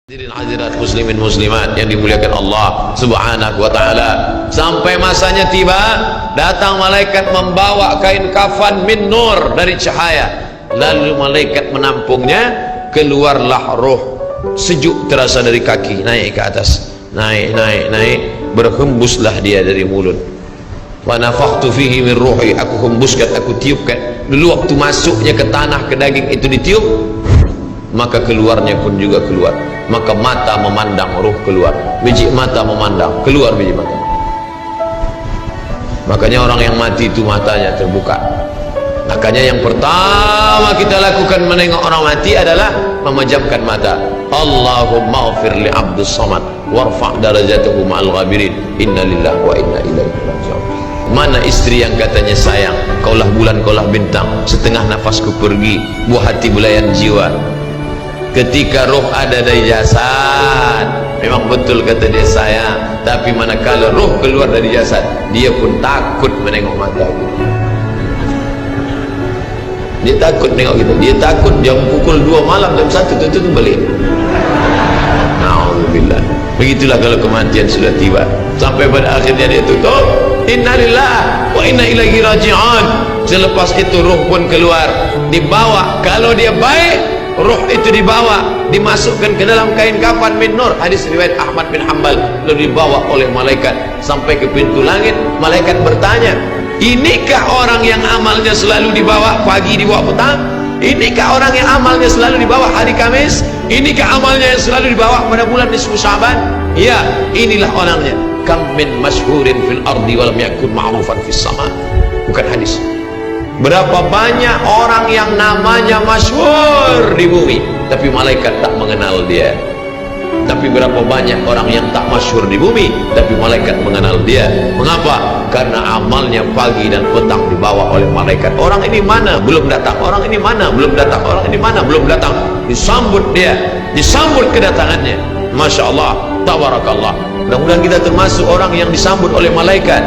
Hadirin hadirat muslimin muslimat yang dimuliakan Allah subhanahu wa ta'ala, sampai masanya tiba, datang malaikat membawa kain kafan min nur, dari cahaya, lalu malaikat menampungnya, keluarlah roh sejuk terasa dari kaki, naik ke atas, naik, berhembuslah dia dari mulut. Wa nafakhtu fihi min ruhi, aku hembuskan, aku tiupkan. Dulu waktu masuknya ke tanah, ke daging itu ditiup, maka keluarnya pun juga keluar. Maka mata memandang, ruh keluar, biji mata memandang, keluar biji mata. Makanya orang yang mati itu matanya terbuka. Makanya yang pertama kita lakukan menengok orang mati adalah memejamkan mata. Allahumma ghafir li abdus samad warfa' darajatuhu ma'al ghabirin, inna lillahi wa inna ilaihi raji'un. Mana istri yang katanya sayang, kaulah bulan, kaulah bintang, setengah nafasku pergi, buah hati belayan jiwa. Ketika roh ada dari jasad, memang betul kata dia sayang, tapi manakala roh keluar dari jasad, dia pun takut menengok mata kita. Dia takut menengok kita, dia takut jam pukul 2 malam, jam 1 tutup balik. Na'udzubillah. Begitulah kalau kematian sudah tiba, sampai pada akhirnya dia tutup, innalillahi wa inna ilaihi raji'un. Selepas itu roh pun keluar, dibawa, kalau dia baik, roh itu dibawa, dimasukkan ke dalam kain kafan min nur, hadis riwayat Ahmad bin Hanbal, lalu dibawa oleh malaikat sampai ke pintu langit. Malaikat bertanya, inikah orang yang amalnya selalu dibawa pagi, dibawa petang? Inikah orang yang amalnya selalu dibawa hari Kamis? Inikah amalnya yang selalu dibawa pada bulan nisfu Sya'ban? Ya, inilah orangnya. Kam min masyhurin fil ardi walam yakun ma'rufan fis sama. Bukan hadis. Berapa banyak orang yang namanya masyhur di bumi, tapi malaikat tak mengenal dia. Tapi berapa banyak orang yang tak masyhur di bumi, tapi malaikat mengenal dia. Mengapa? Karena amalnya pagi dan petang dibawa oleh malaikat. Orang ini mana? Belum datang. Orang ini mana? Belum datang. Orang ini mana? Belum datang. Disambut dia, disambut kedatangannya. Masya Allah, tabarakallah. Mudah-mudahan kita termasuk orang yang disambut oleh malaikat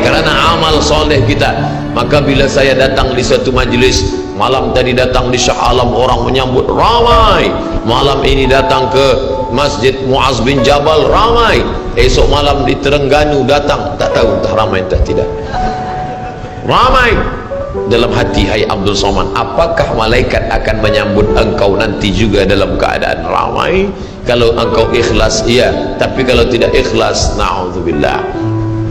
karena amal soleh kita. Maka bila saya datang di satu majlis, malam tadi datang di Shah Alam, orang menyambut ramai. Malam ini datang ke Masjid Muaz bin Jabal, ramai. Esok malam di Terengganu datang, tak tahu entah ramai entah tidak. Ramai. Dalam hati, hai Abdul Somad, apakah malaikat akan menyambut engkau nanti juga dalam keadaan ramai? Kalau engkau ikhlas, iya. Tapi kalau tidak ikhlas, na'udzubillah.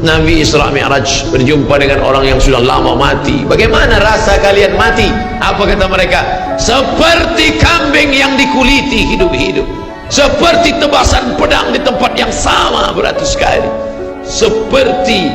Nabi Isra Mi'raj berjumpa dengan orang yang sudah lama mati. Bagaimana rasa kalian mati? Apa kata mereka? Seperti kambing yang dikuliti hidup-hidup, seperti tebasan pedang di tempat yang sama beratus kali, seperti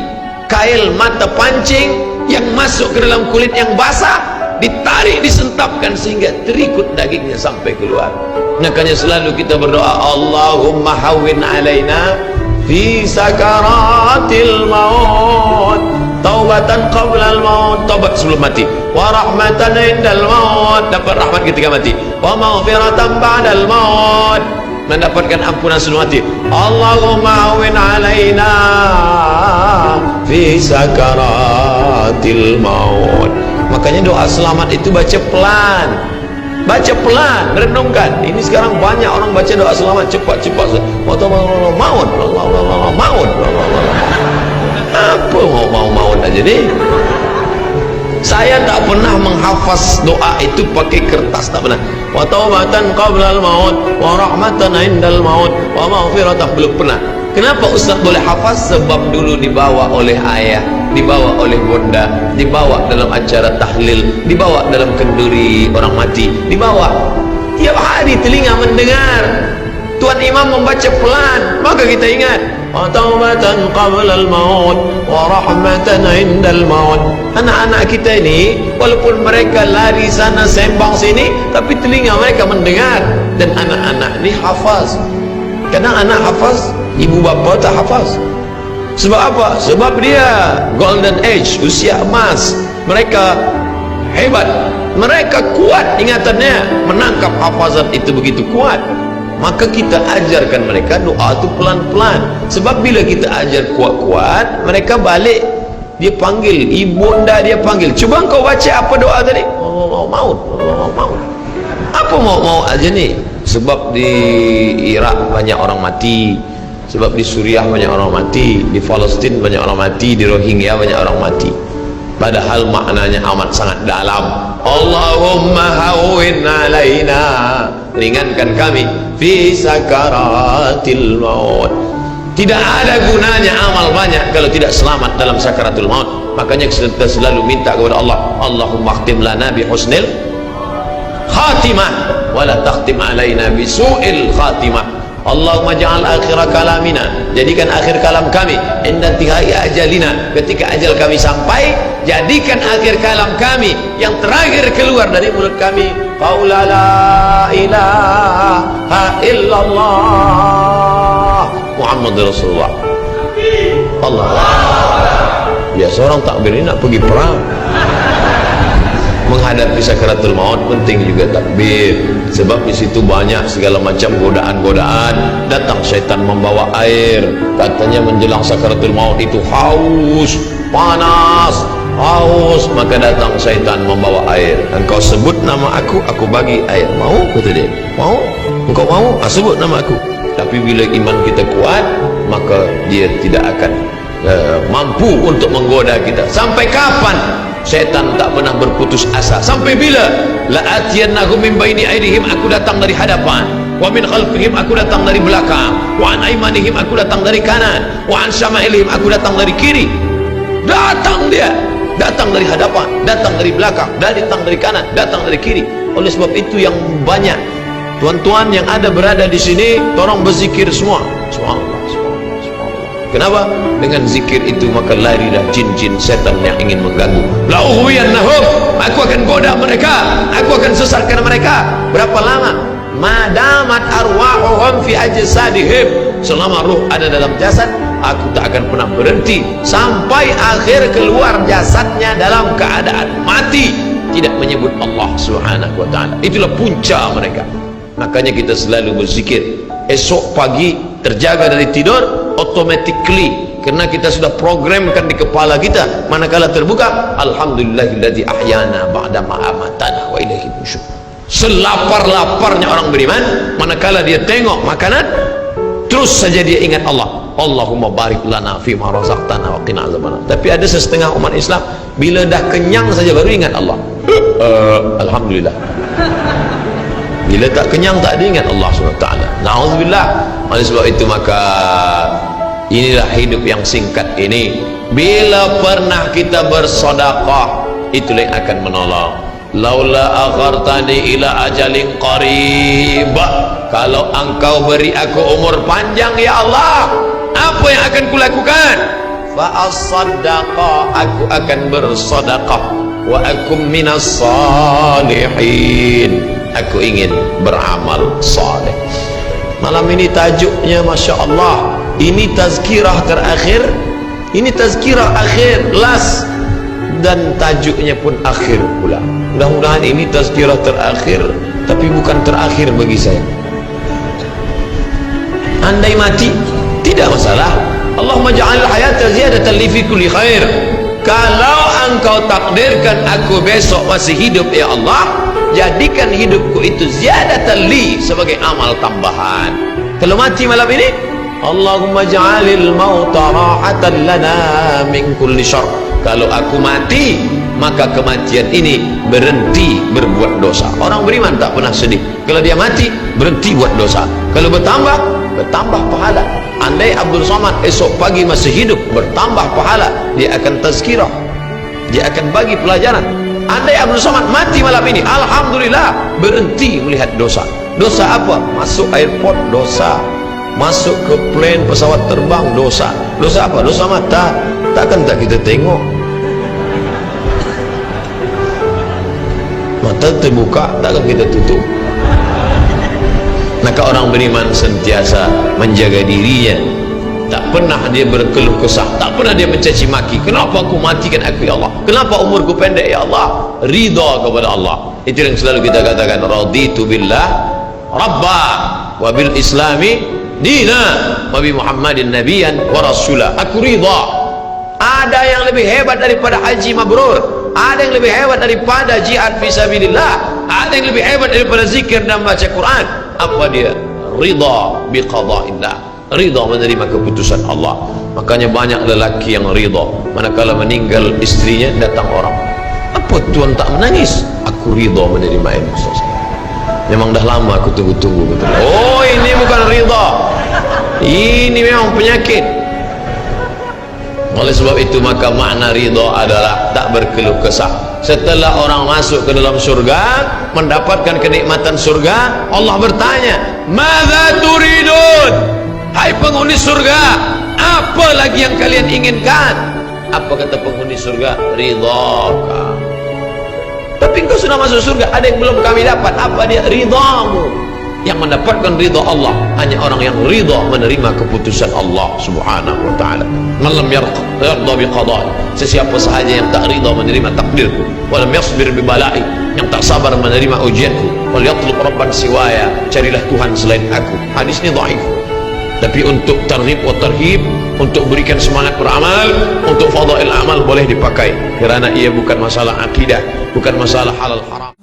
kail mata pancing yang masuk ke dalam kulit yang basah, ditarik, disentapkan sehingga terikut dagingnya sampai keluar. Makanya selalu kita berdoa, Allahumma hawwin alaina fi sakaratil maut, taubatan qablal maut, taubat sebelum mati, wa rahmatan indal maut, dapat rahmat ketika mati, wa maghfiratan ba'dal maut, mendapatkan ampunan sebelum mati. Allahumma hawwin alaina fi sakaratil maut. Makanya doa selamat itu baca pelan, baca pelan, renungkan. Ini sekarang banyak orang baca doa selamat cepat-cepat. Maut, maut. Apa maut aja nih? Saya tak pernah menghafaz doa itu pakai kertas, tak pernah. Wa taubatan qablal maut, wa rahmatan indal maut, wa maghfiratan, belum pernah. Kenapa Ustaz boleh hafaz? Sebab dulu dibawa oleh ayah, dibawa oleh bunda, dibawa dalam acara tahlil, dibawa dalam kenduri orang mati, dibawa tiap hari telinga mendengar Tuan Imam membaca pelan, maka kita ingat, wa taubatan qablal maut wa rahmatan indal maut. Anak-anak kita ini walaupun mereka lari sana sembang sini, tapi telinga mereka mendengar. Dan anak-anak ini hafaz. Kadang anak hafaz, ibu bapa tak hafaz. Sebab apa? Sebab dia golden age, usia emas. Mereka hebat, mereka kuat ingatannya, menangkap hafazan itu begitu kuat. Maka kita ajarkan mereka doa itu pelan-pelan. Sebab bila kita ajar kuat-kuat, mereka balik, dia panggil ibunda, dia panggil, cuba engkau baca apa doa tadi? Maut. Apa mau aja nih? Sebab di Irak banyak orang mati, sebab di Suriah banyak orang mati, di Palestin banyak orang mati, di Rohingya banyak orang mati. Padahal maknanya amat sangat dalam. Allahumma hawwin alaina, ringankan kami fi sakaratil maut. Tidak ada gunanya amal banyak kalau tidak selamat dalam sakaratul maut. Makanya kita selalu minta kepada Allah, Allahumma khtim lana bi husnil khatimah wa la takhtim alaina bi su'il khatimah. Allahumma ja'al akhir kalamina, jadikan akhir kalam kami inda intihai ajalina, ketika ajal kami sampai, jadikan akhir kalam kami yang terakhir keluar dari mulut kami qaula la ilaha illallah Muhammadur Rasulullah. Allah. Ya, seorang takbir ini nak pergi perang, menghadapi sakaratul maut, penting juga takbir. Sebab di situ banyak segala macam godaan-godaan. Datang syaitan membawa air, katanya menjelang sakaratul maut itu haus, panas, haus, maka datang syaitan membawa air. Engkau sebut nama aku bagi air. Mau? Kata dia. Mau? Engkau mau? Sebut nama aku. Tapi bila iman kita kuat, maka dia tidak akan mampu untuk menggoda kita. Sampai kapan syaitan tak pernah berputus asa? Sampai bila? La'atiyannahum min baini aydihim, aku datang dari hadapan, wa min khalfihim, aku datang dari belakang, wa an aymanihim, aku datang dari kanan, wa an syama'ilihim, aku datang dari kiri. Datang dia, datang dari hadapan, datang dari belakang, datang dari kanan, datang dari kiri. Oleh sebab itu yang banyak tuan-tuan yang ada berada di sini, tolong berzikir semua. Subhanallah, subhanallah, subhanallah. Kenapa? Dengan zikir itu maka larilah jin-jin setan yang ingin mengganggu. La'uhwiyannahum, aku akan goda mereka, aku akan sesatkan mereka. Berapa lama? Madamat arwahuhum fi ajsadihim, selama ruh ada dalam jasad, aku tak akan pernah berhenti sampai akhir keluar jasadnya dalam keadaan mati, tidak menyebut Allah Subhanahu wa ta'ala. Itulah punca mereka. Makanya kita selalu berzikir. Esok pagi terjaga dari tidur automatically, karena kita sudah programkan di kepala kita, manakala terbuka, alhamdulillahilladzi ahyana ba'da ma amatana wa ilaihi nusyur. Selapar-laparnya orang beriman, manakala dia tengok makanan, terus saja dia ingat Allah. Allahumma barik lana fi ma razaqtana wa qina azabannar. Tapi ada setengah umat Islam, bila dah kenyang saja baru ingat Allah. Alhamdulillah. Bila tak kenyang tak ada ingat Allah SWT. Na'udzubillah. Oleh sebab itu maka inilah hidup yang singkat ini. Bila pernah kita bersedekah, itulah yang akan menolong. Laula akhartani ila ajalin qarib, kalau engkau beri aku umur panjang ya Allah, apa yang akan kulakukan? Fa as-sadaqah, aku akan bersedekah, wa akum minas salihin, aku ingin beramal saleh. Malam ini tajuknya Masya Allah, ini tazkirah terakhir, ini tazkirah akhir, last, dan tajuknya pun akhir pula. Mudah-mudahan ini tazkirah terakhir, tapi bukan terakhir bagi saya. Andai mati tidak masalah. Allahumma ja'al hayata ziyadatan li fi kulli khair. Kalau engkau takdirkan aku besok masih hidup ya Allah, jadikan hidupku itu ziyadatan li, sebagai amal tambahan. Kalau mati malam ini, Allahumma ja'alil mauta rahatan lana min kulli syarr. Kalau aku mati, maka kematian ini berhenti berbuat dosa. Orang beriman tak pernah sedih. Kalau dia mati, berhenti buat dosa. Kalau bertambah pahala. Andai Abdul Somad esok pagi masih hidup, bertambah pahala. Dia akan tazkirah, dia akan bagi pelajaran. Andai Abdul Somad mati malam ini, alhamdulillah, berhenti melihat dosa. Dosa apa? Masuk airport, dosa. Masuk ke plane, pesawat terbang, dosa. Dosa apa? Dosa mata. Takkan tak kita tengok? Mata terbuka, takkan kita tutup? Maka orang beriman sentiasa menjaga dirinya, tak pernah dia berkeluh kesah, tak pernah dia mencaci maki. Kenapa aku matikan aku ya Allah? Kenapa umurku pendek ya Allah? Ridha kepada Allah. Itu yang selalu kita katakan, raditu billah rabba wa bil islami dina wa bi muhammadin nabiyan wa rasulah. Aku ridha. Ada yang lebih hebat daripada haji mabrur, ada yang lebih hebat daripada jihad fisabilillah, Ada yang lebih hebat daripada zikir dan baca Quran. Apa dia? Ridha biqada'illah, ridha menerima keputusan Allah. Makanya banyak lelaki yang ridha manakala meninggal istrinya, datang orang, apa tuan tak menangis? Aku ridha menerima ini, Ustaz. Memang dah lama aku tunggu-tunggu. Oh, ini bukan ridha, ini memang penyakit. Oleh sebab itu maka makna ridha adalah tak berkeluh kesah. Setelah orang masuk ke dalam surga, mendapatkan kenikmatan surga, Allah bertanya, "Madza turidun?" Hai penghuni surga, apa lagi yang kalian inginkan? Apa kata penghuni surga? Ridhaka. Tapi engkau sudah masuk surga, ada yang belum kami dapat. Apa dia? Ridhamu. Yang mendapatkan ridha Allah hanya orang yang ridha menerima keputusan Allah subhanahu wa ta'ala. Malam yarda biqada'i, sesiapa sahaja yang tak ridha menerima takdirku, walam yasbir bibala'i, yang tak sabar menerima ujianku, wal yatlub rabban siwaya, carilah Tuhan selain aku. Hadis ini dhaif. Tapi untuk targhib wa tarhib, untuk berikan semangat beramal, untuk fadail amal boleh dipakai, kerana ia bukan masalah akidah, bukan masalah halal haram.